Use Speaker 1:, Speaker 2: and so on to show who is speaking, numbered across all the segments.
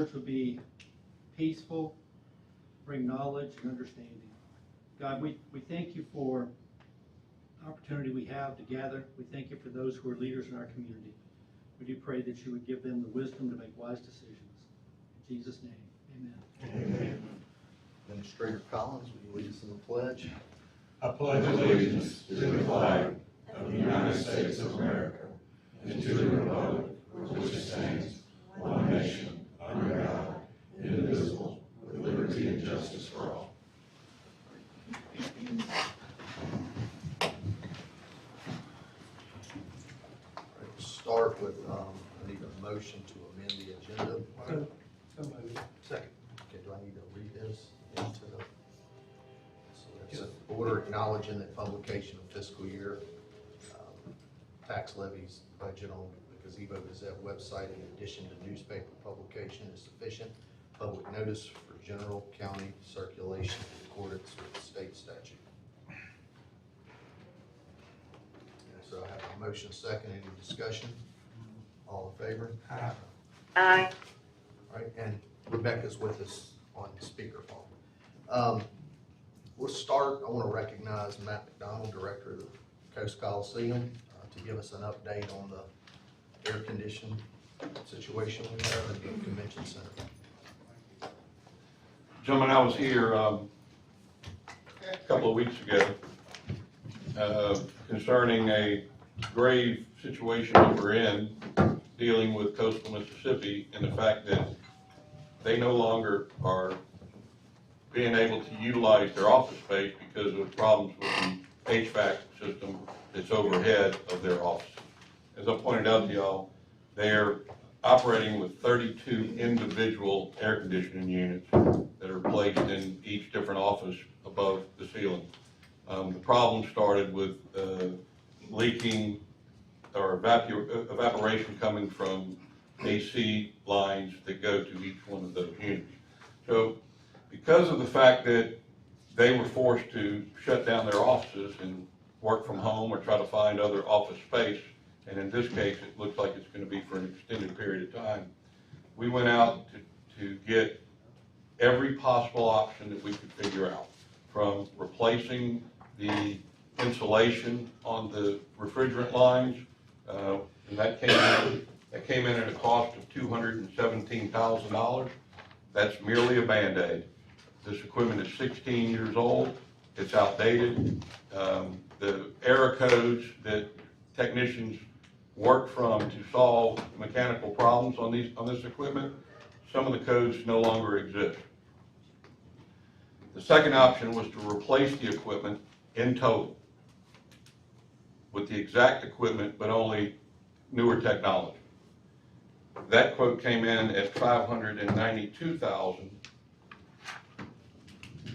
Speaker 1: would be peaceful, bring knowledge and understanding. God, we thank you for the opportunity we have to gather. We thank you for those who are leaders in our community. We do pray that you would give them the wisdom to make wise decisions. In Jesus' name, amen.
Speaker 2: Amen. Administrator Collins, will you lead us in the pledge?
Speaker 3: I pledge allegiance to the flag of the United States of America and to the republic for which it stands, one nation, under God, indivisible, with liberty and justice for all.
Speaker 2: We'll start with, I need a motion to amend the agenda. Second. Okay, do I need to read this into the? So that's an order acknowledging that publication of fiscal year tax levies budget on the Gazebo Gazette website in addition to newspaper publication is sufficient public notice for general county circulation in accordance with the state statute. So I have a motion second. Any discussion? All in favor?
Speaker 3: Aye.
Speaker 4: Aye.
Speaker 2: All right, and Rebecca's with us on speakerphone. We'll start. I want to recognize Matt McDonald, Director of the Coast Coliseum, to give us an update on the air conditioning situation we have at the convention center.
Speaker 5: Gentlemen, I was here a couple of weeks ago concerning a grave situation that we're in dealing with coastal Mississippi and the fact that they no longer are being able to utilize their office space because of problems with the HVAC system that's overhead of their offices. As I pointed out to y'all, they're operating with 32 individual air conditioning units that are placed in each different office above the ceiling. The problem started with leaking or evaporation coming from AC lines that go to each one of those units. So because of the fact that they were forced to shut down their offices and work from home or try to find other office space, and in this case it looks like it's going to be for an extended period of time, we went out to get every possible option that we could figure out, from replacing the insulation on the refrigerant lines, and that came in at a cost of $217,000. That's merely a Band-Aid. This equipment is 16 years old. It's outdated. The error codes that technicians work from to solve mechanical problems on this equipment, some of the codes no longer exist. The second option was to replace the equipment in total with the exact equipment, but only newer technology. That quote came in at $592,000.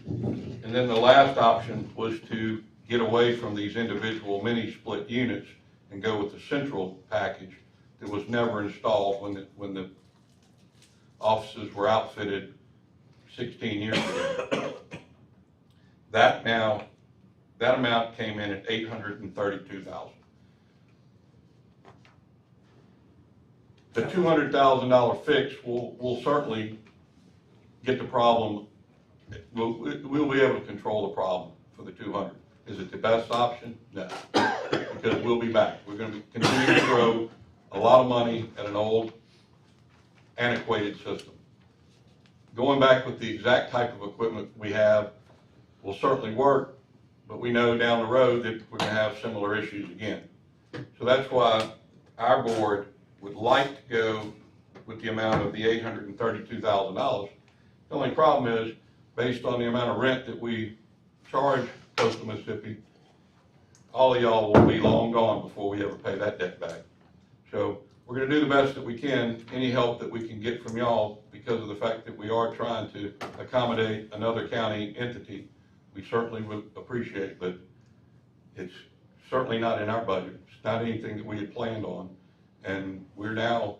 Speaker 5: And then the last option was to get away from these individual mini split units and go with the central package that was never installed when the offices were outfitted 16 years ago. That amount came in at $832,000. The $200,000 fix will certainly get the problem. We'll be able to control the problem for the 200. Is it the best option? No, because we'll be back. We're going to continue to throw a lot of money at an old, antiquated system. Going back with the exact type of equipment we have will certainly work, but we know down the road that we're going to have similar issues again. So that's why our board would like to go with the amount of the $832,000. The only problem is, based on the amount of rent that we charge coastal Mississippi, all of y'all will be long gone before we ever pay that debt back. So we're going to do the best that we can, any help that we can get from y'all, because of the fact that we are trying to accommodate another county entity. We certainly would appreciate, but it's certainly not in our budget. It's not anything that we had planned on. And we're now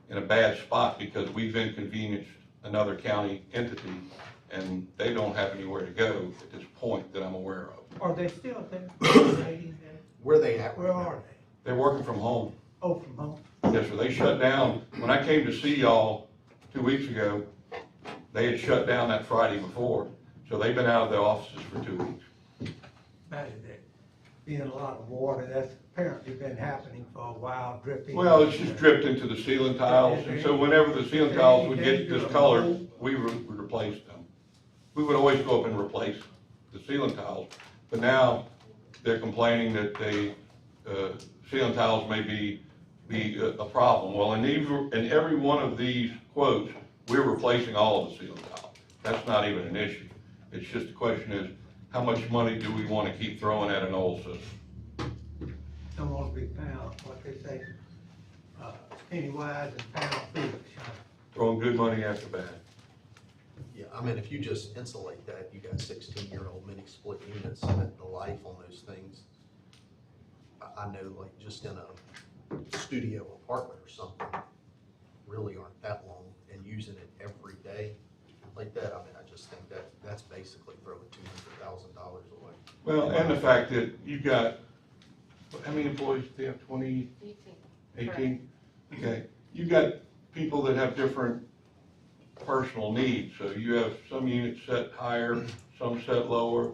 Speaker 5: in a bad spot because we've inconvenienced another county entity, and they don't have anywhere to go at this point that I'm aware of.
Speaker 6: Are they still there?
Speaker 2: Where they at?
Speaker 6: Where are they?
Speaker 5: They're working from home.
Speaker 6: Oh, from home?
Speaker 5: Yes, sir. They shut down. When I came to see y'all 2 weeks ago, they had shut down that Friday before, so they've been out of the offices for 2 weeks.
Speaker 4: Imagine that being a lot of water, that's apparently been happening for a while, dripping.
Speaker 5: Well, it's just dripped into the ceiling tiles, and so whenever the ceiling tiles would get discolored, we would replace them. We would always go up and replace the ceiling tiles, but now they're complaining that ceiling tiles may be a problem. Well, in every one of these quotes, we're replacing all of the ceiling tiles. That's not even an issue. It's just the question is, how much money do we want to keep throwing at an old system?
Speaker 4: Don't want to be pound, what they say, penny wise and pound foolish.
Speaker 5: Throwing good money after bad.
Speaker 2: Yeah, I mean, if you just insulate that, you got 16-year-old mini split units, and the life on those things, I know, like, just in a studio apartment or something, really aren't that long, and using it every day like that, I mean, I just think that's basically throwing $200,000 away.
Speaker 5: Well, and the fact that you've got, how many employees do they have, 20? 18? Okay, you've got people that have different personal needs, so you have some units set higher, some set lower.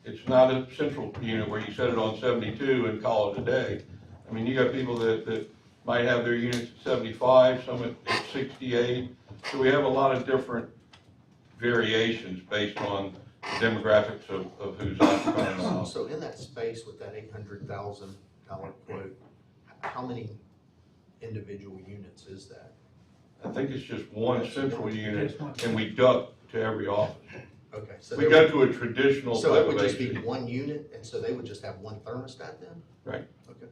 Speaker 5: It's not a central unit where you set it on 72 and call it a day. I mean, you got people that might have their units at 75, some at 68, so we have a lot of different variations based on the demographics of who's occupying the house.
Speaker 2: So in that space with that $800,000 quote, how many individual units is that?
Speaker 5: I think it's just one central unit, and we duct to every office.
Speaker 2: Okay, so
Speaker 5: We go to a traditional
Speaker 2: so
Speaker 5: type
Speaker 2: it would
Speaker 5: of
Speaker 2: just be
Speaker 5: AC.
Speaker 2: one unit, and so they would just have one thermostat then?
Speaker 5: Right.
Speaker 2: Okay.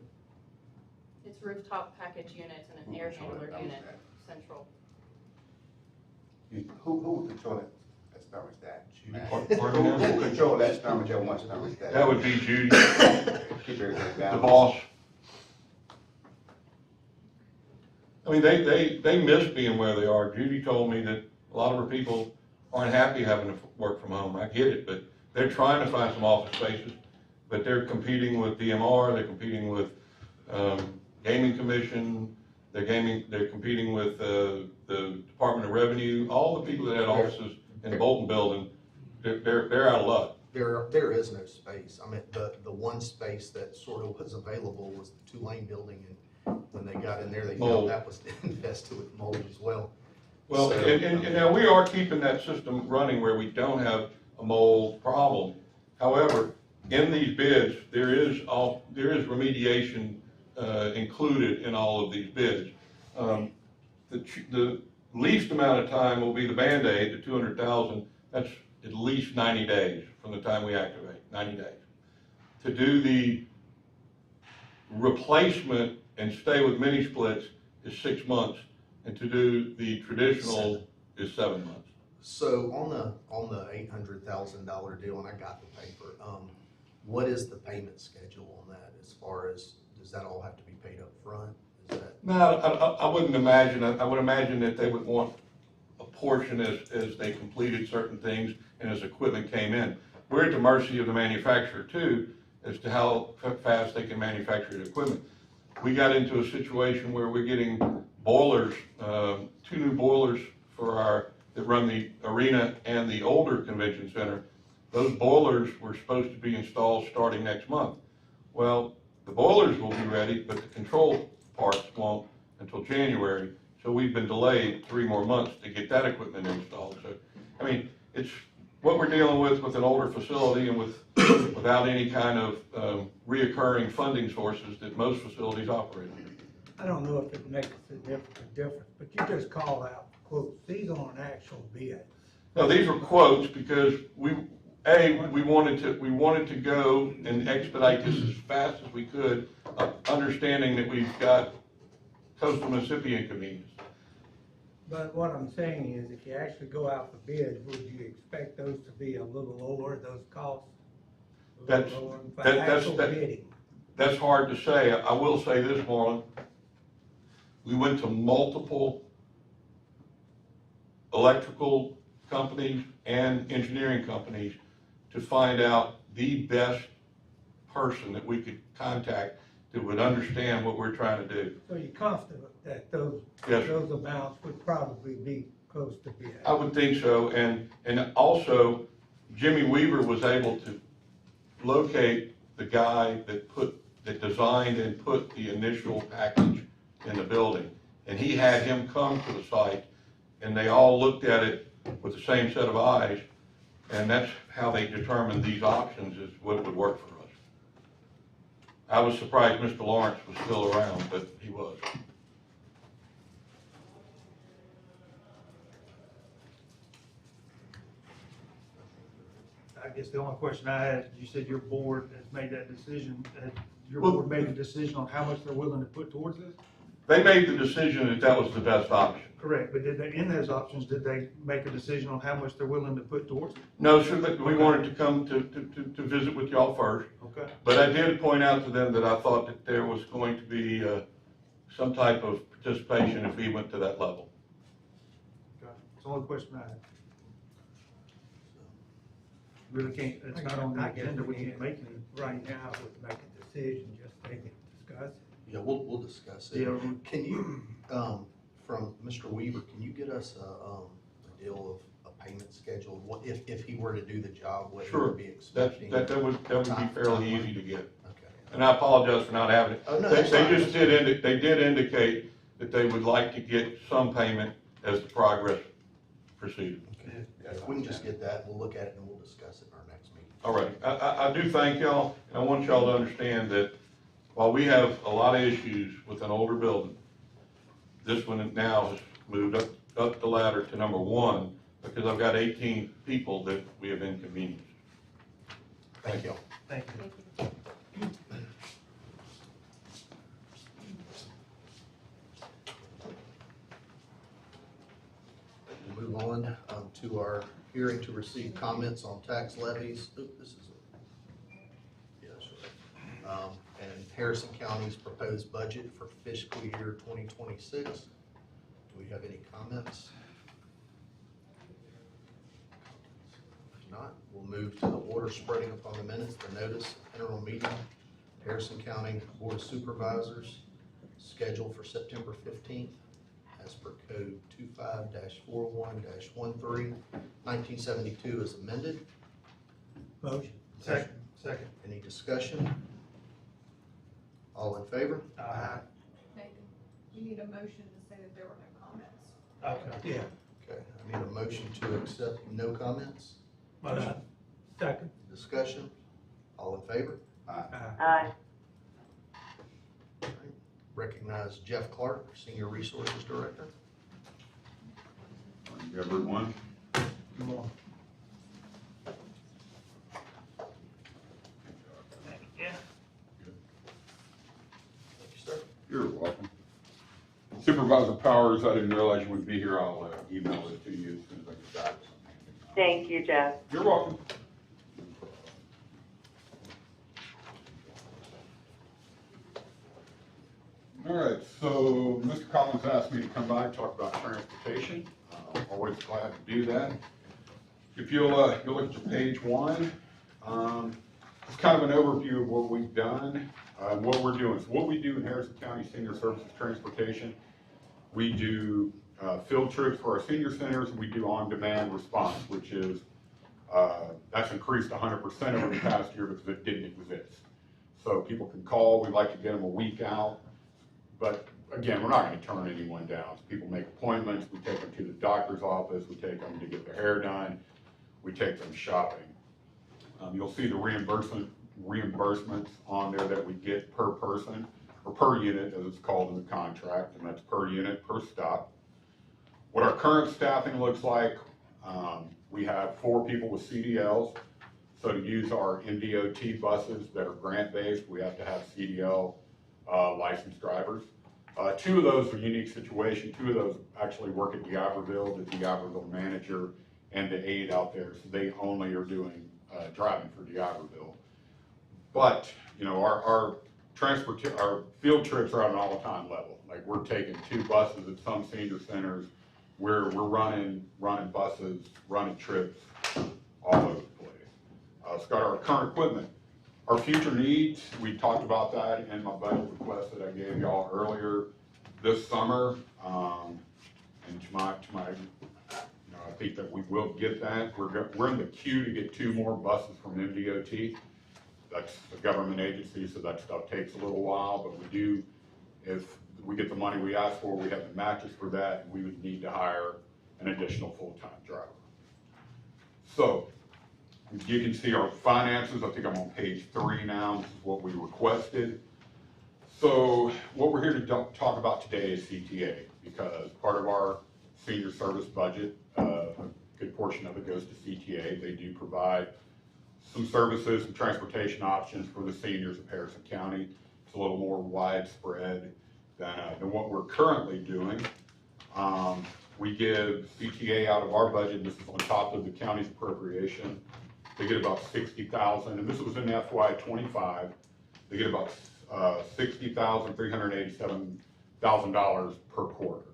Speaker 6: It's rooftop package units and an air handler unit, central.
Speaker 7: Who would control that thermostat?
Speaker 5: Pardon me?
Speaker 7: Who control that thermostat, one thermostat?
Speaker 5: That would be Judy,
Speaker 7: Keep everything
Speaker 5: the
Speaker 7: balanced.
Speaker 5: boss. I mean, they miss being where they are. Judy told me that a lot of her people aren't happy having to work from home. I get it, but they're trying to find some office spaces, but they're competing with DMR, they're competing with, Gaming Commission, they're competing with, the Department of Revenue, all the people that had offices in the Bolton building, they're out of luck.
Speaker 2: There is no space. I mean, the one space that sort of was available was the Tulane building, and when they got in there, they
Speaker 5: Mold.
Speaker 2: found that was infested with mold as well.
Speaker 5: Well,
Speaker 2: So-
Speaker 5: and now we are keeping that system running where we don't have a mold problem. However, in these bids, there is remediation, included in all of these bids. The least amount of time will be the Band-Aid, the 200,000, that's at least 90 days from the time we activate, 90 days. To do the replacement and stay with mini splits is 6 months, and to do the traditional is 7 months.
Speaker 2: So on the $800,000 deal, and I got the paper, what is the payment schedule on that as far as, does that all have to be paid up front? Is that?
Speaker 5: No, I wouldn't imagine, I would imagine that they would want a portion as they completed certain things and as equipment came in. We're at the mercy of the manufacturer too, as to how fast they can manufacture the equipment. We got into a situation where we're getting boilers, 2 new boilers that run the arena and the older convention center. Those boilers were supposed to be installed starting next month. Well, the boilers will be ready, but the control parts won't until January. So we've been delayed 3 more months to get that equipment installed. So, I mean, it's what we're dealing with an older facility and without any kind of reoccurring funding sources that most facilities operate under.
Speaker 4: I don't know if it makes a difference, but you just called out quotes, these aren't actual bids.
Speaker 5: No, these were quotes because we wanted to go and expedite this as fast as we could, understanding that we've got coastal Mississippi inconvenience.
Speaker 4: But what I'm saying is, if you actually go out for bids, would you expect those to be a little lower, those costs? A little
Speaker 5: That's-
Speaker 4: lower for
Speaker 5: that's-
Speaker 4: actual
Speaker 5: that-
Speaker 4: bidding?
Speaker 5: That's hard to say. I will say this, Marlon. We went to multiple electrical companies and engineering companies to find out the best person that we could contact that would understand what we're trying to do.
Speaker 4: So you're confident that those
Speaker 5: Yes.
Speaker 4: amounts would probably be close to bid.
Speaker 5: I would think so, and also Jimmy Weaver was able to locate the guy that designed and put the initial package in the building. And he had him come to the site, and they all looked at it with the same set of eyes, and that's how they determined these options is what would work for us. I was surprised Mr. Lawrence was still around, but he was.
Speaker 8: I guess the only question I had, you said your board has made that decision. Has your
Speaker 5: Well-
Speaker 8: board made a decision on how much they're willing to put towards this?
Speaker 5: They made the decision that that was the best option.
Speaker 8: Correct, but did they, in those options, did they make a decision on how much they're willing to put towards it?
Speaker 5: No, sir, but we wanted to come to visit with y'all first.
Speaker 8: Okay.
Speaker 5: But I did point out to them that I thought that there was going to be some type of participation if we went to that level.
Speaker 8: Okay. It's the only question I had. Really can't, it's not on the
Speaker 4: I guess
Speaker 8: agenda, we can't make any.
Speaker 4: Right now, would make a decision, just take it, discuss it.
Speaker 2: Yeah, we'll discuss it.
Speaker 8: Yeah.
Speaker 2: Can you, from Mr. Weaver, can you get us a deal of a payment schedule? What, if he were to do the job, what he
Speaker 5: Sure.
Speaker 2: would be expecting?
Speaker 5: That would be fairly easy to get.
Speaker 2: Okay.
Speaker 5: And I apologize for not having it.
Speaker 2: Oh, no,
Speaker 5: They
Speaker 2: that's fine.
Speaker 5: just they did indicate that they would like to get some payment as the progress proceeded.
Speaker 2: Okay. If we can just get that, we'll look at it and we'll discuss it in our next meeting.
Speaker 5: All right, I do thank y'all, and I want y'all to understand that while we have a lot of issues with an older building, this one now has moved up the ladder to number one, because I've got 18 people that we have inconvenienced.
Speaker 2: Thank you.
Speaker 8: Thank you.
Speaker 6: Thank you.
Speaker 2: We'll move on to our hearing to receive comments on tax levies. Oop, this is yeah, sure. And Harrison County's proposed budget for fiscal year 2026. Do we have any comments? If not, we'll move to the order spreading upon the minutes, the notice of interim meeting, Harrison County Board of Supervisors, scheduled for September 15th, as per code 25-41-13, 1972 is amended.
Speaker 4: Motion.
Speaker 8: Second.
Speaker 2: Any discussion? All in favor?
Speaker 8: Aye.
Speaker 9: Nathan, you need a motion to say that there were no comments.
Speaker 8: Okay.
Speaker 4: Yeah.
Speaker 2: Okay, I need a motion to accept no comments.
Speaker 4: Motion. Second.
Speaker 2: Discussion? All in favor?
Speaker 4: Aye.
Speaker 2: All right. Recognize Jeff Clark, Senior Resources Director.
Speaker 3: Morning, everyone.
Speaker 8: Good morning. Yeah.
Speaker 2: Thank you, sir.
Speaker 3: You're welcome. Supervisor Powers, I didn't realize you would be here. I'll email it to you as soon as I get back.
Speaker 10: Thank you, Jeff.
Speaker 3: You're welcome. All right, so Mr. Collins asked me to come by and talk about transportation. Always glad to do that. If you'll look at page one, it's kind of an overview of what we've done, what we're doing. So what we do in Harrison County Senior Services Transportation, we do field trips for our senior centers, and we do on-demand response, which is, that's increased 100% over the past year because it didn't exist. So people can call, we like to get them a week out, but again, we're not gonna turn anyone down. People make appointments, we take them to the doctor's office, we take them to get their hair done, we take them shopping. You'll see the reimbursements on there that we get per person, or per unit, as it's called in the contract, and that's per unit, per stop. What our current staffing looks like, we have 4 people with CDLs. So to use our MDOT buses that are grant-based, we have to have CDL licensed drivers. 2 of those are unique situation. 2 of those actually work at D'Iberville, the D'Iberville manager and the aide out there, so they only are doing driving for D'Iberville. But, you know, our field trips are at an all-time level. Like, we're taking 2 buses at some senior centers, where we're running buses, running trips all over the place. It's got our current equipment. Our future needs, we talked about that in my budget request that I gave y'all earlier this summer. And to my I think that we will get that. We're in the queue to get 2 more buses from MDOT. That's a government agency, so that stuff takes a little while, but we do, if we get the money we ask for, we have the matches for that, and we would need to hire an additional full-time driver. So, you can see our finances. I think I'm on page 3 now. This is what we requested. So, what we're here to talk about today is CTA, because part of our senior service budget, a good portion of it goes to CTA. They do provide some services and transportation options for the seniors of Harrison County. It's a little more widespread than what we're currently doing. We give CTA out of our budget. This is on top of the county's appropriation. They get about $60,000, and this was in FY25. They get about $60,387,000 per quarter.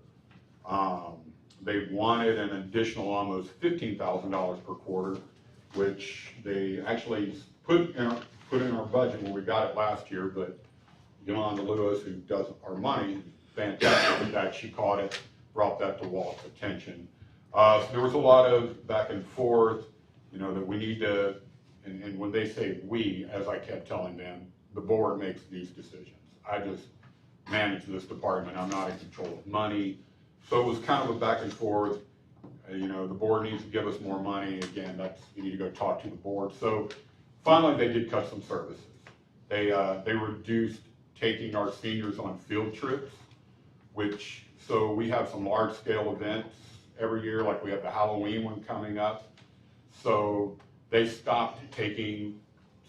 Speaker 3: They wanted an additional almost $15,000 per quarter, which they actually put in our budget when we got it last year, but Yolanda Lewis, who does our money, fantastic with that. She caught it, brought that to Walt's attention. So there was a lot of back and forth, that we need to, and when they say we, as I kept telling them, the board makes these decisions. I just manage this department. I'm not in control of money. So it was kind of a back and forth. The board needs to give us more money. Again, you need to go talk to the board. So finally, they did cut some services. They reduced taking our seniors on field trips, so we have some large scale events every year, like we have the Halloween one coming up. So they stopped taking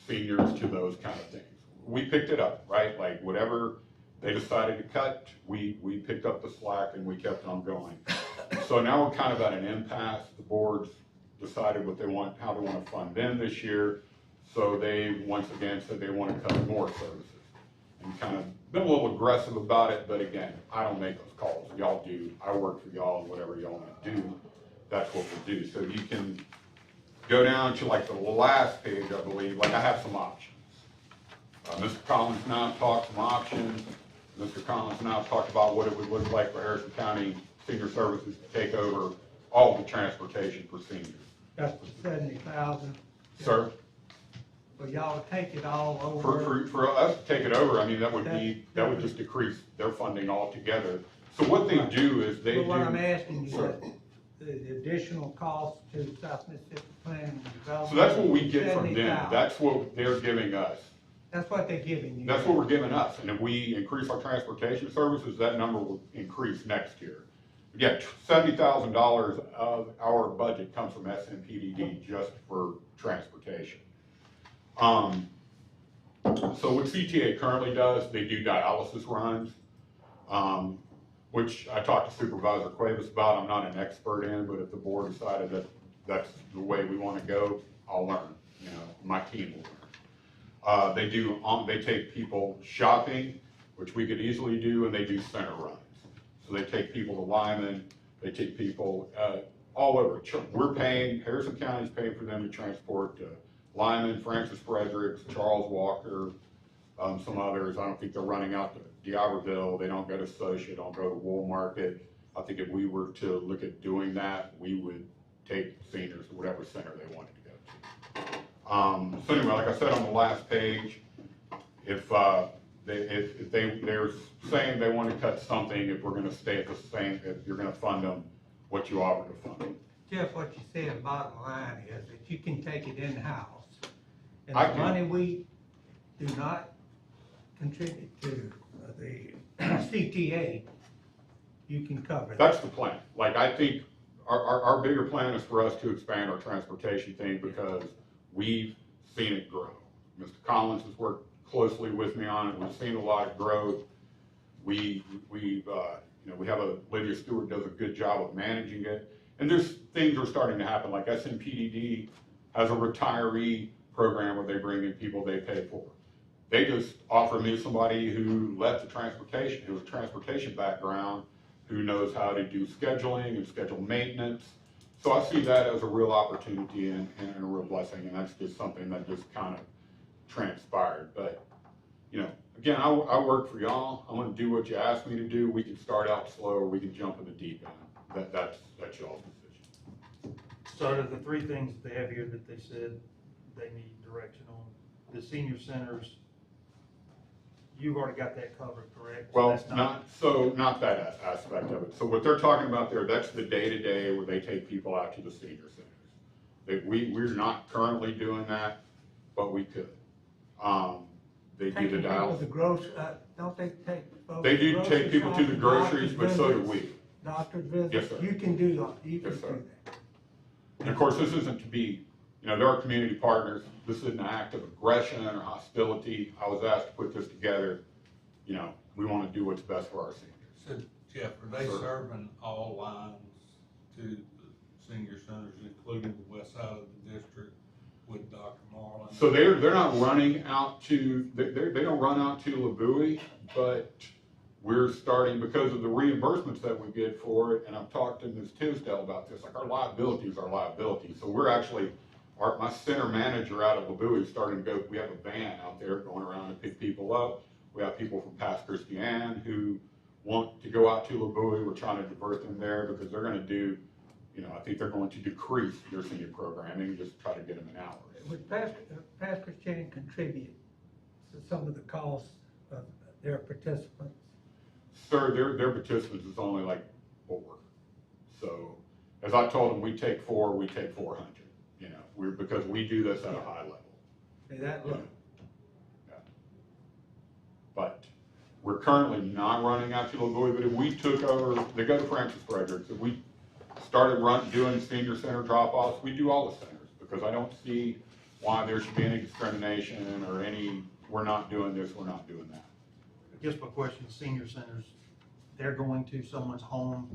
Speaker 3: seniors to those kind of things. We picked it up, right? Like whatever they decided to cut, we picked up the slack and we kept on going. So now we're kind of at an impasse. The board's decided how they want to fund them this year. So they once again said they want to cut more services, and kind of been a little aggressive about it. But again, I don't make those calls. Y'all do. I work for y'all, and whatever y'all want to do, that's what we'll do. So you can go down to like the last page, I believe. Like I have some options. Mr. Collins now talked some options. Mr. Collins now talked about what it would look like for Harrison County Senior Services to take over all the transportation for seniors.
Speaker 4: That's the 70,000.
Speaker 5: Sir?
Speaker 4: Well, y'all take it all over.
Speaker 5: For us to take it over, I mean, that would just decrease their funding altogether. So what they do is they do.
Speaker 4: But what I'm asking you,
Speaker 5: Sir.
Speaker 4: the additional cost to South Mississippi Planning and Development.
Speaker 5: So that's what we get from them.
Speaker 4: 70,000.
Speaker 5: That's what they're giving us.
Speaker 4: That's what they're giving you.
Speaker 5: That's what we're giving us. And if we increase our transportation services, that number will increase next year. But yeah, $70,000 of our budget comes from SMPDD just for transportation. So what CTA currently does, they do dialysis runs, which I talked to Supervisor Cuevas about. I'm not an expert in, but if the board decided that that's the way we want to go, I'll learn. My team will learn. They take people shopping, which we could easily do, and they do center runs. So they take people to Lyman, they take people all over. Harrison County's paying for them to transport to Lyman, Francis Fredericks, Charles Walker, some others. I don't think they're running out to D'Iberville. They don't go to Socia, don't go to Wool Market. I think if we were to look at doing that, we would take seniors to whatever center they wanted to go to. So anyway, like I said on the last page, if they're saying they want to cut something, if we're going to stay at the same, if you're going to fund them, what you offer to fund them.
Speaker 4: Jeff, what you said, bottom line is that you can take it in-house. And
Speaker 5: I
Speaker 4: the
Speaker 5: can.
Speaker 4: money we do not contribute to the CTA, you can cover that.
Speaker 5: That's the plan. Like, I think our bigger plan is for us to expand our transportation thing because we've seen it grow. Mr. Collins has worked closely with me on it. We've seen a lot of growth. We have Lydia Stewart does a good job of managing it. And there's things are starting to happen, like SMPDD has a retiree program where they bring in people they pay for. They just offer me somebody who left the transportation, who has a transportation background, who knows how to do scheduling and schedule maintenance. So I see that as a real opportunity and a real blessing, and that's just something that just kind of transpired. But, again, I work for y'all. I'm gonna do what you asked me to do. We can start out slow, or we can jump in the deep end. That's y'all's decision.
Speaker 8: So out of the three things that they have here that they said they need direction on, the senior centers, you've already got that covered, correct? So
Speaker 3: Well,
Speaker 8: that's
Speaker 3: not that aspect of it. So what they're talking about there, that's the day-to-day where they take people out to the senior centers. We're not currently doing that, but we could. They do
Speaker 4: Taking
Speaker 3: the
Speaker 4: people
Speaker 3: dials.
Speaker 4: to don't they take folks?
Speaker 3: They
Speaker 4: to
Speaker 3: do
Speaker 4: grocery
Speaker 3: take people to the
Speaker 4: shopping,
Speaker 3: groceries,
Speaker 4: doctor's
Speaker 3: but so do
Speaker 4: visits,
Speaker 3: we.
Speaker 4: Doctor's visits?
Speaker 3: Yes, sir.
Speaker 4: You can do that, you can
Speaker 3: Yes,
Speaker 4: do
Speaker 3: sir.
Speaker 4: that.
Speaker 3: And of course, this isn't to be, they're our community partners. This isn't an act of aggression or hostility. I was asked to put this together. We want to do what's best for our seniors.
Speaker 11: So Jeff, are they
Speaker 3: Sir.
Speaker 11: serving all lines to the senior centers, including the west side of the district with Dr. Marlin?
Speaker 3: So they're not running out to, they don't run out to LaBowie, but we're starting, because of the reimbursements that we get for it, and I've talked to Ms. Tisdale about this, like our liabilities are liabilities. So we're actually, my center manager out of LaBowie is starting to go, we have a van out there going around to pick people up. We have people from Pass Christian who want to go out to LaBowie. We're trying to divert them there because they're gonna do, I think they're going to decrease their senior programming, just try to get them an hour.
Speaker 4: Would Pastor Chan contribute to some of the costs of their participants?
Speaker 3: Sir, their participants is only like 4. So, as I told them, we take 4, we take 400, because we do this at a high level.
Speaker 4: Say that, look,
Speaker 3: Yeah. But we're currently not running out to LaBowie, but if we took over, they go to Francis Fredericks, if we started doing senior center drop-offs, we do all the centers, because I don't see why there should be any discrimination or we're not doing this, we're not doing that.
Speaker 8: I guess my question, senior centers, they're going to someone's home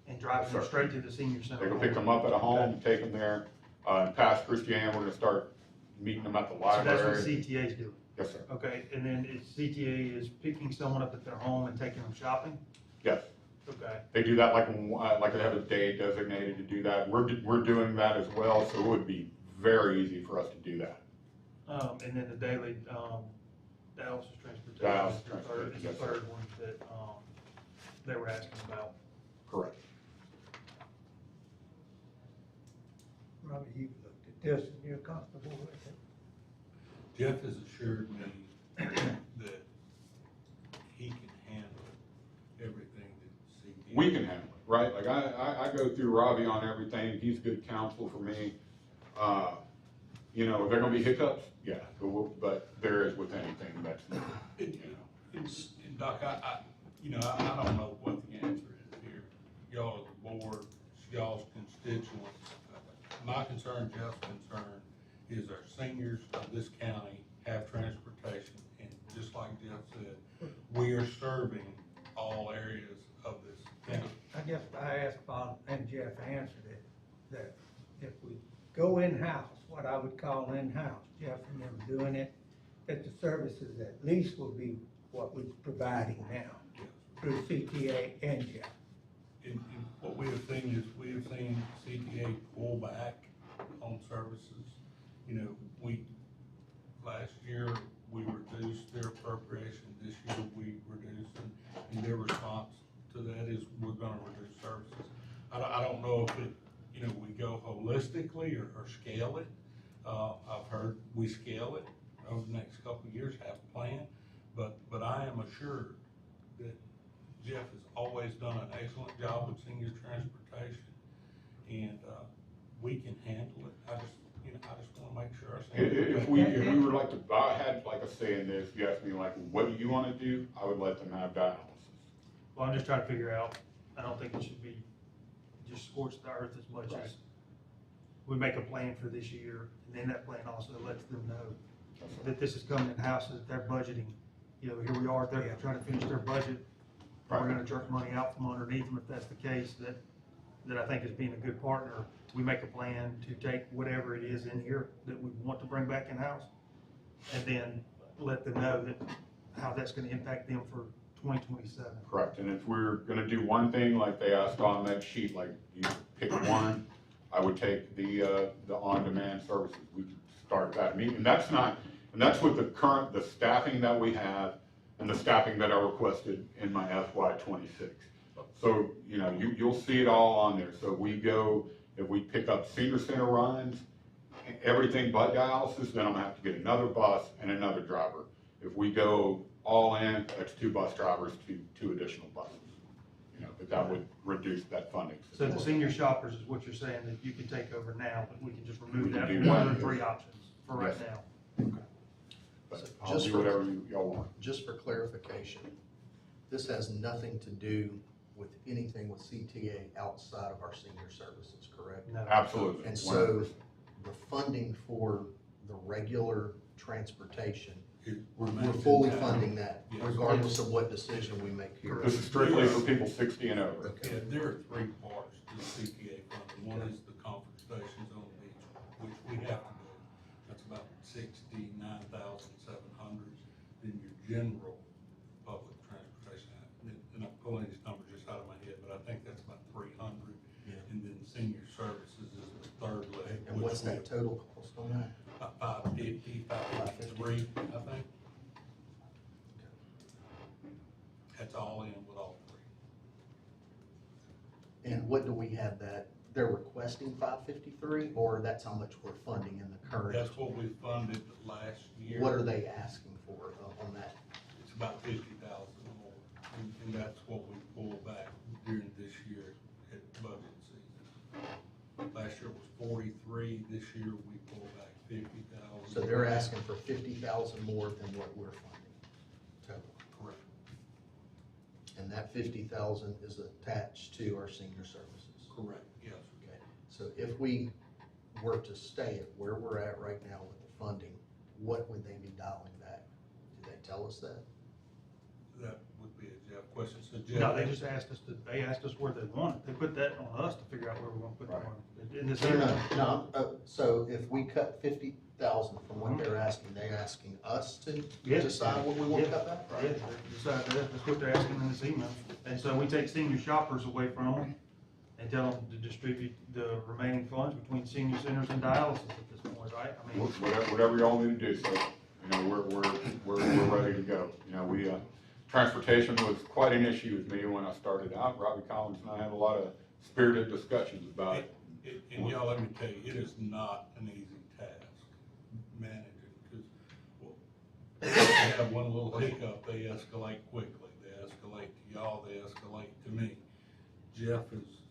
Speaker 8: and driving them
Speaker 3: Sir.
Speaker 8: straight to the senior center?
Speaker 3: They go pick them up at a home, take them there. In Pass Christian, we're gonna start meeting them at the
Speaker 8: So that's what
Speaker 3: library.
Speaker 8: CTA's doing?
Speaker 3: Yes, sir.
Speaker 8: Okay, and then CTA is picking someone up at their home and taking them shopping?
Speaker 3: Yes.
Speaker 8: Okay,
Speaker 3: They do that like they have a day designated to do that. We're doing that as well, so it would be very easy for us to do that.
Speaker 8: and then the daily, dialysis transportation.
Speaker 3: Dialysis
Speaker 8: is the third-
Speaker 3: transportation,
Speaker 8: is the
Speaker 3: yes, sir.
Speaker 8: third one that, they were asking about.
Speaker 3: Correct.
Speaker 4: Robbie, you've looked at this and you're comfortable with it.
Speaker 11: Jeff has assured me that he can handle everything that CTA.
Speaker 3: We can handle it, right? Like I go through Robbie on everything. He's good counsel for me. Are there gonna be hiccups? Yeah, but there is with anything that's,
Speaker 11: And Doc, I don't know what the answer is here. Y'all are the board, it's y'all's constituents. My concern, Jeff's concern, is our seniors of this county have transportation. And just like Jeff said, we are serving all areas of this county.
Speaker 4: I guess I asked Bob and Jeff answered it, that if we go in-house, what I would call in-house, Jeff and them doing it, that the services at least will be what we're providing now through CTA and Jeff.
Speaker 11: And what we have seen is, we have seen CTA pull back on services. Last year, we reduced their appropriation, this year we reduced, and their response to that is, we're gonna reduce services. I don't know if it, we go holistically or scale it. I've heard we scale it over the next couple of years, have a plan, but I am assured that Jeff has always done an excellent job with senior transportation, and, we can handle it. I just wanna make sure our seniors.
Speaker 3: if we were like I had like a say in this, you asked me like, what do you wanna do? I would let them have dialysis.
Speaker 8: Well, I'm just trying to figure out, I don't think it should be just scorch the earth as much
Speaker 3: Right.
Speaker 8: as we make a plan for this year, and then that plan also lets them know that this is coming in-house, so that they're budgeting. Here we are, they're trying to finish their budget, we're
Speaker 3: Right.
Speaker 8: gonna jerk money out from underneath them if that's the case, that I think is being a good partner. We make a plan to take whatever it is in here that we want to bring back in-house, and then let them know that, how that's gonna impact them for 2027.
Speaker 3: Correct, and if we're gonna do one thing, like they asked on that sheet, like you pick one, I would take the on-demand services. We could start that meeting, and that's with the staffing that we have and the staffing that I requested in my FY '26. So, you'll see it all on there. So we go, If we pick up senior center runs, everything but dialysis, then I'm gonna have to get another bus and another driver. If we go all in, that's 2 bus drivers, two additional buses. You know, but that would reduce that funding.
Speaker 8: So the senior shoppers is what you're saying, that you can take over now, but we can just remove
Speaker 3: We can
Speaker 8: that
Speaker 3: do
Speaker 8: from one of
Speaker 3: one.
Speaker 8: the 3 options for right
Speaker 3: Yes.
Speaker 8: now.
Speaker 3: But
Speaker 2: So
Speaker 3: I'll
Speaker 2: just
Speaker 3: do
Speaker 2: for-
Speaker 3: whatever y'all want.
Speaker 2: Just for clarification, this has nothing to do with anything with CTA outside of our senior services, correct?
Speaker 8: No.
Speaker 3: Absolutely.
Speaker 2: And so the funding for the regular transportation, we're fully funding that
Speaker 11: Yes.
Speaker 2: regardless of what decision we make here.
Speaker 3: This is strictly for people 60 and over.
Speaker 2: Okay.
Speaker 11: Yeah, there are 3 parts to the CPA funding. One is the comfort stations on the beach, which we have to do. That's about 69,700. Then your general public transportation, and I'm pulling these numbers just out of my head, but I think that's about 300.
Speaker 2: Yeah.
Speaker 11: And then senior services is the third leg.
Speaker 2: And what's that total cost on that?
Speaker 11: About 550, 553, I think. That's all in with all 3.
Speaker 2: And what do we have that, they're requesting 553, or that's how much we're funding in the current?
Speaker 11: That's what we funded last year.
Speaker 2: What are they asking for on that?
Speaker 11: It's about 50,000 more, and that's what we pulled back during this year at budget season. Last year was 43, this year we pulled back 50,000.
Speaker 2: So they're asking for 50,000 more than what we're funding total.
Speaker 11: Correct.
Speaker 2: And that 50,000 is attached to our senior services.
Speaker 11: Correct, yes.
Speaker 2: Okay, so if we were to stay at where we're at right now with the funding, what would they be dialing back? Did they tell us that?
Speaker 11: That would be a Jeff question, so Jeff.
Speaker 8: No, they just asked us they asked us where they want it. They put that on us to figure out where we're gonna put the
Speaker 3: Right.
Speaker 8: money. In this
Speaker 2: No,
Speaker 8: area.
Speaker 2: so if we cut 50,000 from what they're asking us to
Speaker 8: Yeah.
Speaker 2: decide what we want to cut back?
Speaker 8: Yeah, they decide that. That's what they're asking in this email. And so we take senior shoppers away from them and tell them to distribute the remaining funds between senior centers and dialysis at this point, right? I mean,
Speaker 3: Whatever y'all need to do, so, you know, we're ready to go. You know, transportation was quite an issue with me when I started out. Robbie Collins and I had a lot of spirited discussions about it.
Speaker 11: And y'all, let me tell you, it is not an easy task managing, because, well, if you have one little hiccup, they escalate quickly. They escalate to y'all, they escalate to me. Jeff has,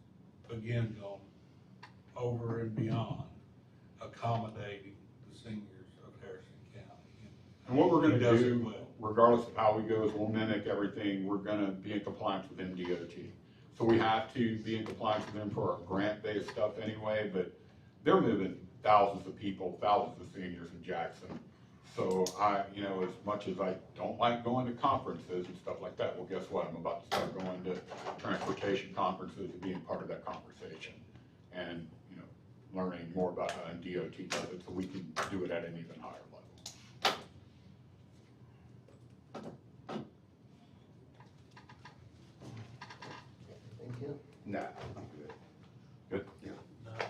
Speaker 11: again, gone over and beyond accommodating the seniors of Harrison County.
Speaker 3: And what we're gonna
Speaker 11: He does it
Speaker 3: do,
Speaker 11: well.
Speaker 3: regardless of how we go, is we'll mimic everything. We're gonna be in compliance with MDOT. So we have to be in compliance with them for our grant-based stuff anyway, but they're moving thousands of people, thousands of seniors in Jackson. So you know, as much as I don't like going to conferences and stuff like that, well, guess what? I'm about to start going to transportation conferences and being part of that conversation. And, you know, learning more about how MDOT does it, so we can do it at an even higher level.
Speaker 2: Thank you.
Speaker 7: Nah, I'm good.
Speaker 3: Good.
Speaker 11: No, I mean,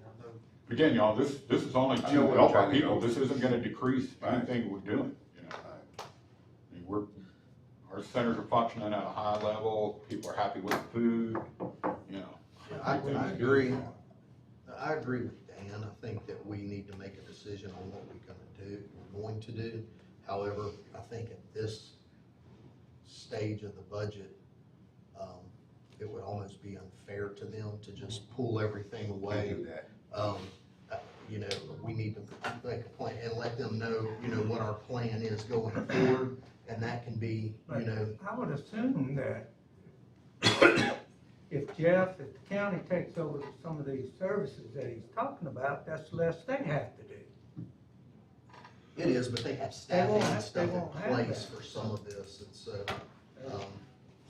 Speaker 11: I know.
Speaker 3: Again, y'all, this is only
Speaker 7: I
Speaker 3: to
Speaker 7: know what
Speaker 3: help
Speaker 7: I'm
Speaker 3: our
Speaker 7: trying to
Speaker 3: people.
Speaker 7: do.
Speaker 3: This isn't gonna decrease
Speaker 7: Right.
Speaker 3: anything we're doing, you know. I mean, our centers are functioning at a high level, people are happy with the food, you know.
Speaker 2: I
Speaker 3: everything's good.
Speaker 2: agree. I agree with Dan. I think that we need to make a decision on what we're going to do. However, I think at this stage of the budget, it would almost be unfair to them to just pull everything
Speaker 7: We
Speaker 2: away.
Speaker 7: do that.
Speaker 2: You know, we need to make a plan and let them know, you know, what our plan is going forward. And that can be, you know,
Speaker 4: I would assume that if the county takes over some of these services that he's talking about, that's less they have to do.
Speaker 2: it is, but they have staffing and
Speaker 4: they
Speaker 2: stuff in
Speaker 4: won't have
Speaker 2: place
Speaker 4: that.
Speaker 2: for some of this. And so,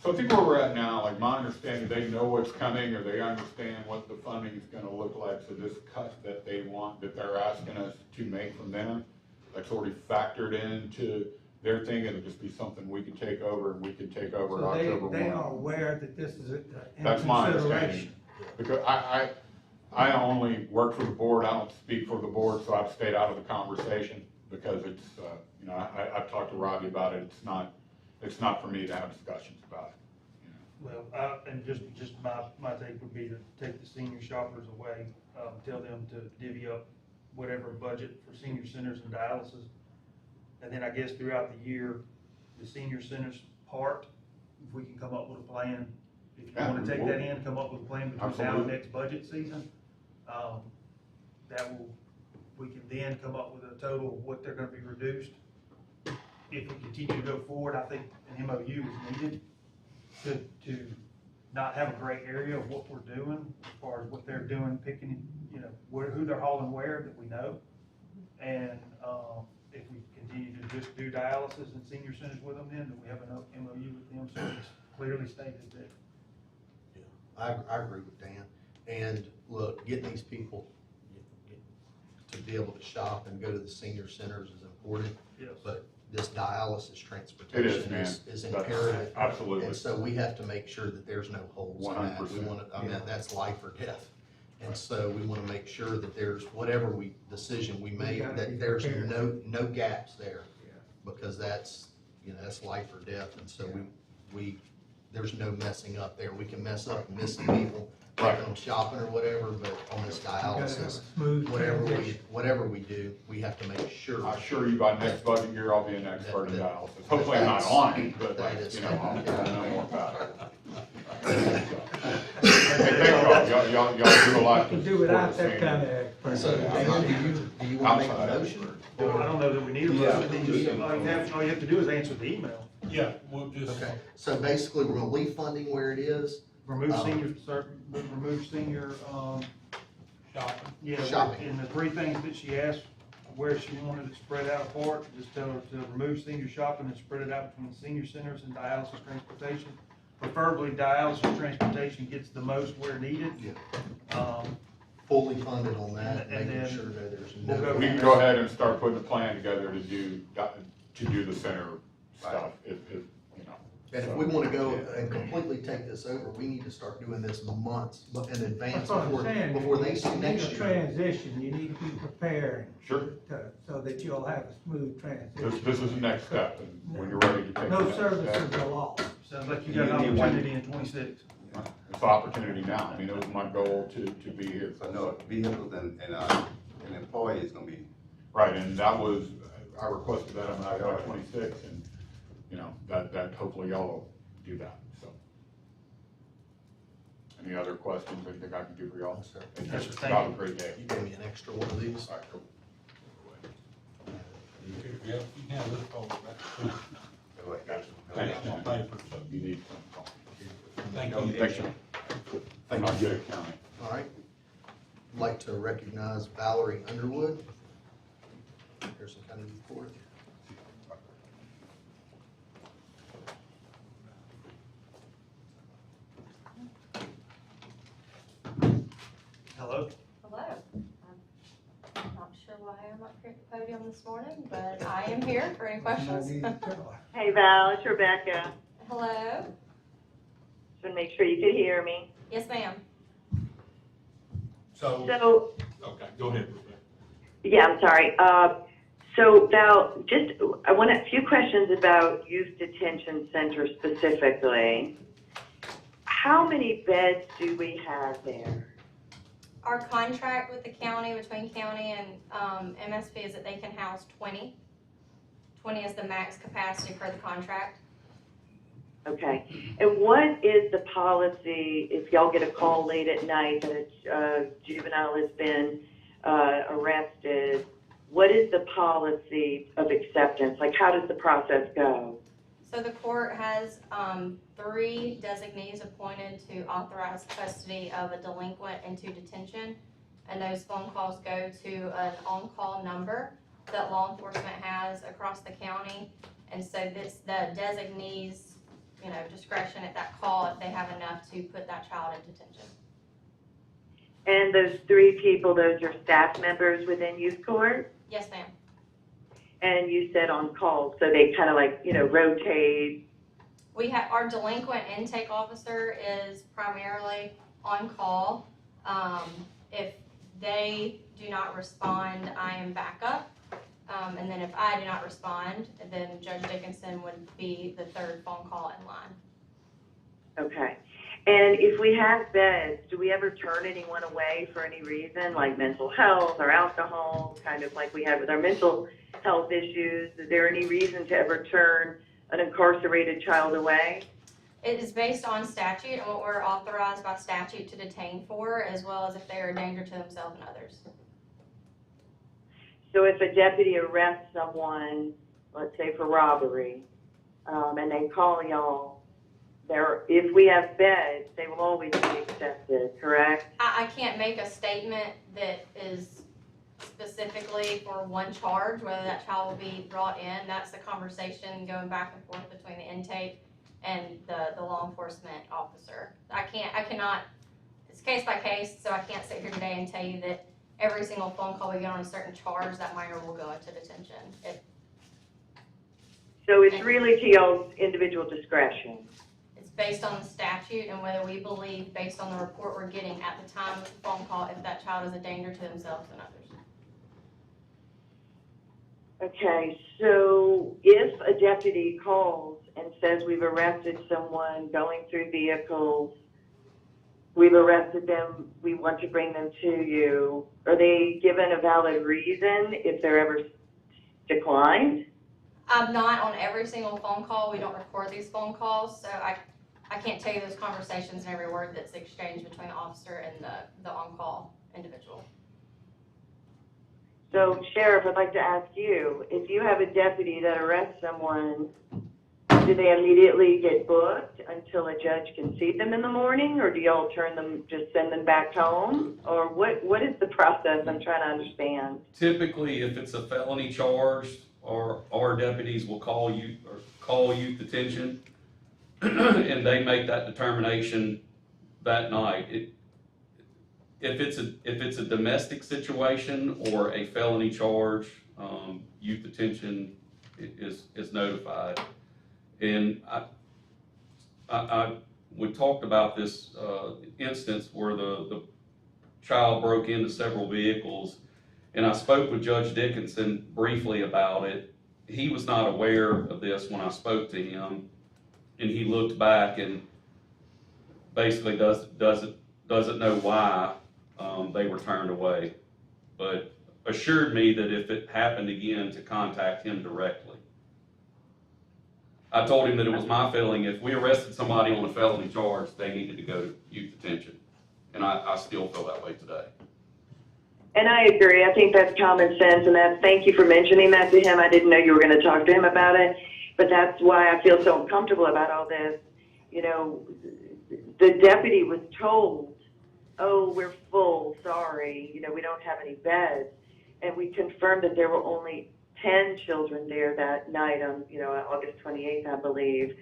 Speaker 3: So I think where we're at now, like my understanding, they know what's coming, or they understand what the funding is gonna look like, so this cut that they want, that they're asking us to make from them, that's already factored into their thing, it'll just be something we can take over, and we can take over
Speaker 4: So
Speaker 3: October 1.
Speaker 4: they are aware that this is in
Speaker 3: That's my understanding,
Speaker 4: consideration.
Speaker 3: because I only work for the board, I don't speak for the board, so I've stayed out of the conversation, because it's, I've talked to Robbie about it, it's not for me to have discussions about it,
Speaker 8: Well, and just my take would be to take the senior shoppers away, tell them to divvy up whatever budget for senior centers and dialysis. And then I guess throughout the year, the senior centers part, if we can come up with a plan, if you wanna take that in, come up with a plan between now and
Speaker 5: Absolutely.
Speaker 8: next budget season. We can then come up with a total of what they're gonna be reduced. If we continue to go forward, I think an MOU is needed to not have a gray area of what we're doing, as far as what they're doing, picking, who they're hauling where, that we know. And, if we continue to just do dialysis and senior centers with them, then we have an MOU with them, so it's clearly stated that.
Speaker 2: I agree with Dan. And look, getting these people to be able to shop and go to the senior centers is important,
Speaker 8: Yes.
Speaker 2: but this dialysis transportation
Speaker 5: man.
Speaker 2: is
Speaker 5: That's-
Speaker 2: imperative.
Speaker 5: absolutely.
Speaker 2: And so we have to make sure that there's no holes in that. We
Speaker 5: 100%.
Speaker 2: wanna, I mean, that's life or death. And so we wanna make sure that there's, whatever decision we make,
Speaker 4: gotta
Speaker 2: that
Speaker 4: be
Speaker 2: there's
Speaker 4: prepared.
Speaker 2: no gaps there.
Speaker 4: Yeah.
Speaker 2: Because that's, that's life or death, and so there's no messing up there. We can mess up missing people, taking them shopping or whatever, but on this
Speaker 4: You gotta have a
Speaker 2: dialysis,
Speaker 4: smooth transition.
Speaker 2: whatever we do, we have to make sure.
Speaker 5: I assure you by next budget year, I'll be an expert in
Speaker 2: That-
Speaker 5: dialysis. Hopefully I'm not on it, but
Speaker 2: that is-
Speaker 5: I'm gonna know more about it. Hey, thank y'all do a lot.
Speaker 4: You
Speaker 5: to
Speaker 4: can do without
Speaker 5: support
Speaker 4: that
Speaker 5: the
Speaker 4: kind
Speaker 5: seniors.
Speaker 4: of expert.
Speaker 2: So, Dan, do you wanna make a
Speaker 5: Outside
Speaker 2: motion?
Speaker 8: I don't know that we need a
Speaker 2: Yeah.
Speaker 8: motion, all you have to do is answer the email.
Speaker 11: Yeah, we'll just.
Speaker 2: Okay, so basically, we're gonna leave funding where it is.
Speaker 8: Remove senior,
Speaker 11: Shopping.
Speaker 8: yeah,
Speaker 2: Shopping.
Speaker 8: and the three things that she asked, where she wanted it spread out apart, just tell her to remove senior shopping and spread it out between senior centers and dialysis transportation. Preferably dialysis transportation gets the most where needed.
Speaker 2: Fully funded on that,
Speaker 8: And
Speaker 2: making
Speaker 8: then
Speaker 2: sure that there's
Speaker 8: we'll
Speaker 2: no.
Speaker 8: go-
Speaker 5: We can go ahead and start putting a plan together to do the center stuff, if.
Speaker 2: And if we wanna go and completely take this over, we need to start doing this months in advance
Speaker 4: That's what I'm saying.
Speaker 2: before they see
Speaker 4: You need
Speaker 2: next
Speaker 4: a
Speaker 2: year.
Speaker 4: transition, you need to be prepared.
Speaker 5: Sure.
Speaker 4: So that you'll have a smooth transition.
Speaker 5: This is the next step, and when you're ready to take the
Speaker 4: No
Speaker 5: next step.
Speaker 4: services are lost.
Speaker 8: Sounds like you got an opportunity in 26.
Speaker 5: It's an opportunity now. I mean, it was my goal to be here.
Speaker 7: So no, vehicles and an employee is gonna be,
Speaker 5: Right, and that was, I requested that on I 26, and, that hopefully y'all will do that, so. Any other questions, anything I can do for y'all?
Speaker 2: Yes, sir.
Speaker 8: Yes, sir.
Speaker 5: Have a great day.
Speaker 2: You gave me an extra one of these.
Speaker 5: All right, cool.
Speaker 11: Yeah, you can have this folder back.
Speaker 7: go ahead.
Speaker 5: Thanks,
Speaker 11: My
Speaker 5: man.
Speaker 11: paper, so.
Speaker 5: You need some.
Speaker 11: Thank you.
Speaker 5: Thanks, John. I'm not good at counting.
Speaker 2: All right. I'd like to recognize Valerie Underwood. Here's some kind of report.
Speaker 8: Hello?
Speaker 6: Hello. I'm not sure why I'm up here at the podium this morning, but I am here for any questions.
Speaker 10: Hey Val, it's Rebecca.
Speaker 6: Hello?
Speaker 10: Just want to make sure you could hear me.
Speaker 6: Yes, ma'am.
Speaker 11: So,
Speaker 10: So,
Speaker 11: okay, go ahead, Rebecca.
Speaker 10: yeah, I'm sorry. So Val, I want a few questions about youth detention center specifically. How many beds do we have there?
Speaker 6: Our contract with the county, between county and MSP, is that they can house 20. 20 is the max capacity per the contract.
Speaker 10: Okay. And what is the policy if y'all get a call late at night that a juvenile has been arrested? What is the policy of acceptance? Like, how does the process go?
Speaker 6: So the court has 3 designees appointed to authorize custody of a delinquent into detention. And those phone calls go to an on-call number that law enforcement has across the county. And so the designees, discretion at that call if they have enough to put that child in detention.
Speaker 10: And those 3 people, those are staff members within youth court?
Speaker 6: Yes, ma'am.
Speaker 10: And you said on call, so they kind of rotate.
Speaker 6: We have, our delinquent intake officer is primarily on call. If they do not respond, I am backup. And then if I do not respond, then Judge Dickinson would be the 3rd phone call in line.
Speaker 10: Okay. And if we have beds, do we ever turn anyone away for any reason, like mental health or alcohol, kind of like we have with our mental health issues? Is there any reason to ever turn an incarcerated child away?
Speaker 6: It is based on statute and what we're authorized by statute to detain for, as well as if they are a danger to themselves and others.
Speaker 10: So if a deputy arrests someone, let's say for robbery, and they call y'all, if we have beds, they will always be accepted, correct?
Speaker 6: I can't make a statement that is specifically for one charge, whether that child will be brought in. That's the conversation going back and forth between the intake and the law enforcement officer. I cannot, it's case by case, so I can't sit here today and tell you that every single phone call we get on a certain charge, that minor will go into detention.
Speaker 10: So it's really to y'all's individual discretion.
Speaker 6: It's based on the statute and whether we believe, based on the report we're getting at the time of the phone call, if that child is a danger to themselves and others.
Speaker 10: Okay, so if a deputy calls and says we've arrested someone going through vehicles, we've arrested them, we want to bring them to you, are they given a valid reason if they're ever declined?
Speaker 6: I'm not on every single phone call. We don't record these phone calls, so I can't tell you those conversations and every word that's exchanged between the officer and the on-call individual.
Speaker 10: So, Sheriff, I'd like to ask you, if you have a deputy that arrests someone, do they immediately get booked until a judge can see them in the morning, or do y'all just send them back home? Or what is the process? I'm trying to understand.
Speaker 12: Typically, if it's a felony charge, our deputies will call youth detention, and they make that determination that night. If it's a domestic situation or a felony charge, youth detention is notified. And we talked about this instance where the child broke into several vehicles, and I spoke with Judge Dickinson briefly about it. He was not aware of this when I spoke to him, and he looked back and basically doesn't know why they were turned away, but assured me that if it happened again, to contact him directly. I told him that it was my feeling if we arrested somebody on a felony charge, they needed to go to youth detention, and I still feel that way today.
Speaker 10: And I agree. I think that's common sense, and thank you for mentioning that to him. I didn't know you were going to talk to him about it, but that's why I feel so uncomfortable about all this. You know, the deputy was told, oh, we're full, sorry, you know, we don't have any beds. And we confirmed that there were only 10 children there that night on, August 28th, I believe.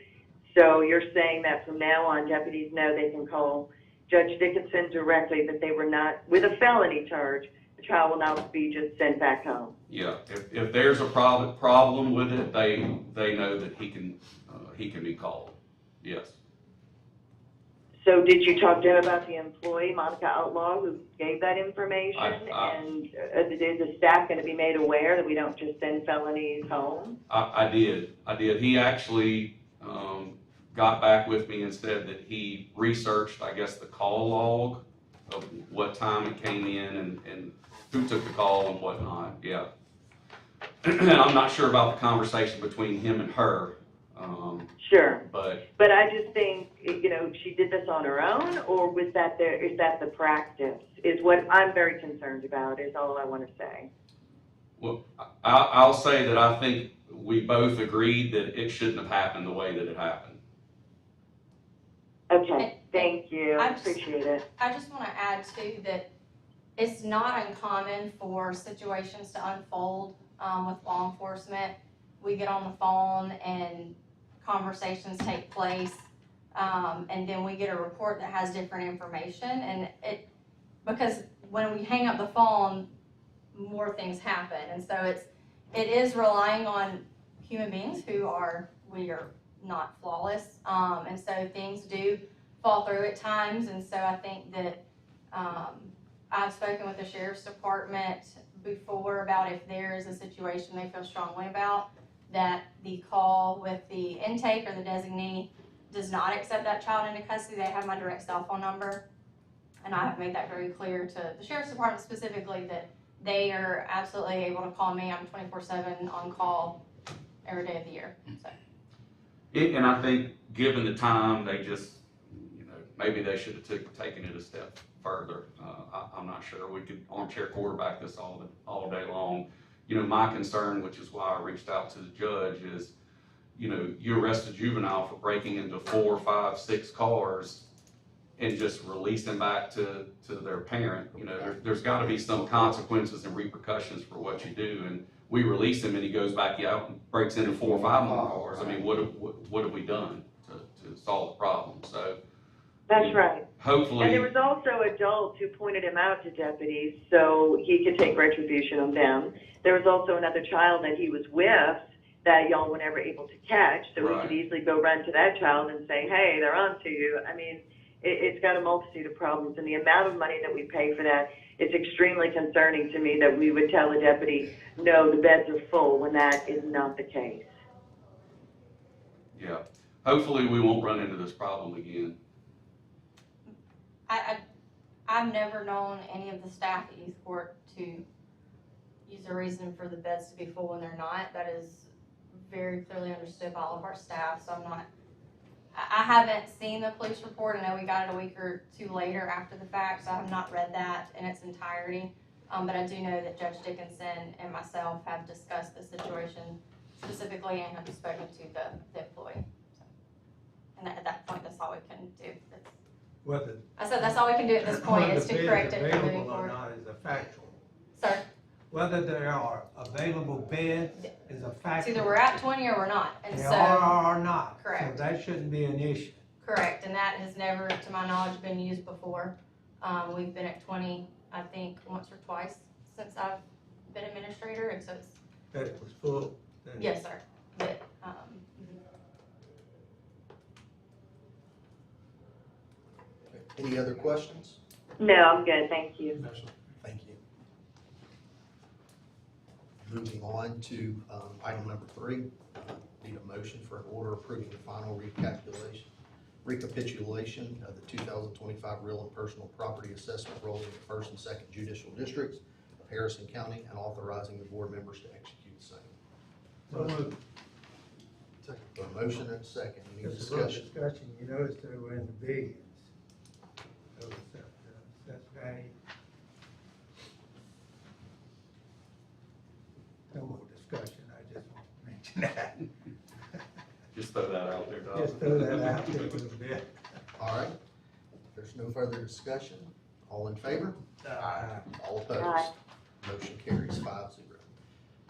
Speaker 10: So you're saying that from now on, deputies know they can call Judge Dickinson directly, that they were not, with a felony charge, the child will not be just sent back home.
Speaker 12: Yeah, if there's a problem with it, they know that he can be called. Yes.
Speaker 10: So did you talk to him about the employee, Monica Outlaw, who gave that information? And is the staff going to be made aware that we don't just send felonies home?
Speaker 12: I did. He actually got back with me and said that he researched, I guess, the call log of what time it came in and who took the call and whatnot. Yeah. And I'm not sure about the conversation between him and her.
Speaker 10: Sure.
Speaker 12: But
Speaker 10: I just think, she did this on her own, or is that the practice? Is what I'm very concerned about, is all I want to say.
Speaker 12: Well, I'll say that I think we both agreed that it shouldn't have happened the way that it happened.
Speaker 10: Okay, thank you. I appreciate it.
Speaker 6: I just want to add too that it's not uncommon for situations to unfold with law enforcement. We get on the phone and conversations take place, and then we get a report that has different information, and because when we hang up the phone, more things happen, and so it is relying on human beings we are not flawless, and so things do fall through at times, and so I think that I've spoken with the Sheriff's Department before about if there is a situation they feel strongly about, that the call with the intake or the designee does not accept that child into custody, they have my direct cell phone number. And I have made that very clear to the sheriff's department specifically, that they are absolutely able to call me. I'm 24/7 on call every day of the year, so.
Speaker 12: And I think, given the time, they just, maybe they should have taken it a step further. I'm not sure. We could armchair quarterback this all day long. My concern, which is why I reached out to the judge, is, you arrest a juvenile for breaking into 4, 5, 6 cars and just release them back to their parent. There's gotta be some consequences and repercussions for what you do. And we release him and he goes back out and breaks into 4 or 5 more cars. I mean, what have we done to solve the problem? So.
Speaker 10: That's right.
Speaker 12: Hopefully.
Speaker 10: And there was also adults who pointed him out to deputies so he could take retribution on them. There was also another child that he was with that y'all were never able to catch, so we could easily go run to that child and say, hey, they're on to you. I mean, it's got a multitude of problems, and the amount of money that we pay for that is extremely concerning to me, that we would tell a deputy, no, the beds are full, when that is not the case.
Speaker 12: Yeah. Hopefully we won't run into this problem again.
Speaker 6: I've never known any of the staff at youth court to use a reason for the beds to be full when they're not. That is very clearly understood by all of our staff, so I haven't seen the police report. I know we got it a week or two later after the fact, so I have not read that in its entirety. But I do know that Judge Dickinson and myself have discussed the situation specifically and have spoken to the employee. So, and at that point, that's all we can do. I said that's all we can do at this point is to correct it for moving
Speaker 4: Available or
Speaker 6: forward.
Speaker 4: not is a factual.
Speaker 6: Sir,
Speaker 4: Whether there are available beds is a
Speaker 6: it's
Speaker 4: factual.
Speaker 6: either we're at 20 or we're not, and
Speaker 4: They
Speaker 6: so.
Speaker 4: are or not.
Speaker 6: Correct.
Speaker 4: So that shouldn't be an issue.
Speaker 6: Correct, and that has never, to my knowledge, been used before. We've been at 20, I think, once or twice since I've been administrator, and so it's,
Speaker 4: That it was full. then-
Speaker 6: yes, sir. But,
Speaker 2: Any other questions?
Speaker 10: No, I'm good, thank you.
Speaker 2: Thank you. Moving on to item number 3, need a motion for an order approving the final recapitulation of the 2025 real and personal property assessment rolls in the 1st and 2nd judicial districts of Harrison County and authorizing the board members to execute the same.
Speaker 4: So moved.
Speaker 2: A motion and a second. Any
Speaker 4: There's a little
Speaker 2: discussion?
Speaker 4: discussion, you notice they were in the billions. Those assessed value. No more discussion, I just want to mention that.
Speaker 12: Just throw that out there, Doc.
Speaker 4: Just throw that out there a little bit.
Speaker 2: All right. If there's no further discussion, all in favor? All opposed?
Speaker 10: Aye.
Speaker 2: Motion carries 5-0.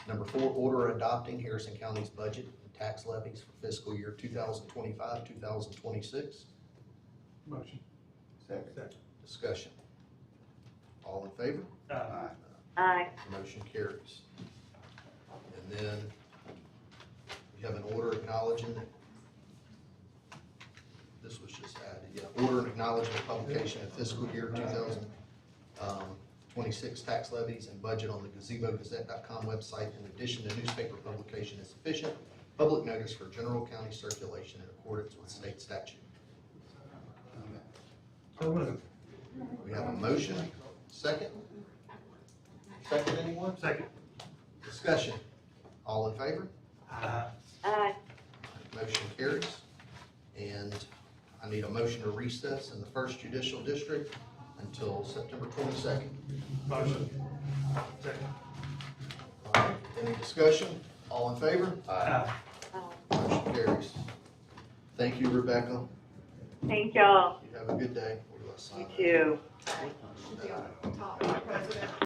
Speaker 2: Number 4, order adopting Harrison County's budget and tax levies for fiscal year 2025, 2026.
Speaker 8: Motion.
Speaker 2: Second. Discussion. All in favor?
Speaker 10: Aye.
Speaker 2: Motion carries. And then we have an order acknowledging that this was just added, yeah. Order acknowledging the publication of fiscal year 2026 tax levies and budget on the gazebogazette.com website. In addition to newspaper publication is sufficient public notice for general county circulation in accordance with state statute.
Speaker 4: So moved.
Speaker 2: We have a motion. Second? Second, anyone?
Speaker 8: Second.
Speaker 2: Discussion. All in favor?
Speaker 10: Aye.
Speaker 2: Motion carries. And I need a motion to recess in the 1st Judicial District until September 22nd.
Speaker 8: Motion. Second.
Speaker 2: All right, any discussion? All in favor?
Speaker 8: Aye.
Speaker 2: Motion carries. Thank you, Rebecca.
Speaker 10: Thank y'all.
Speaker 2: You have a good day.
Speaker 10: You too.
Speaker 9: Should be on the top, President.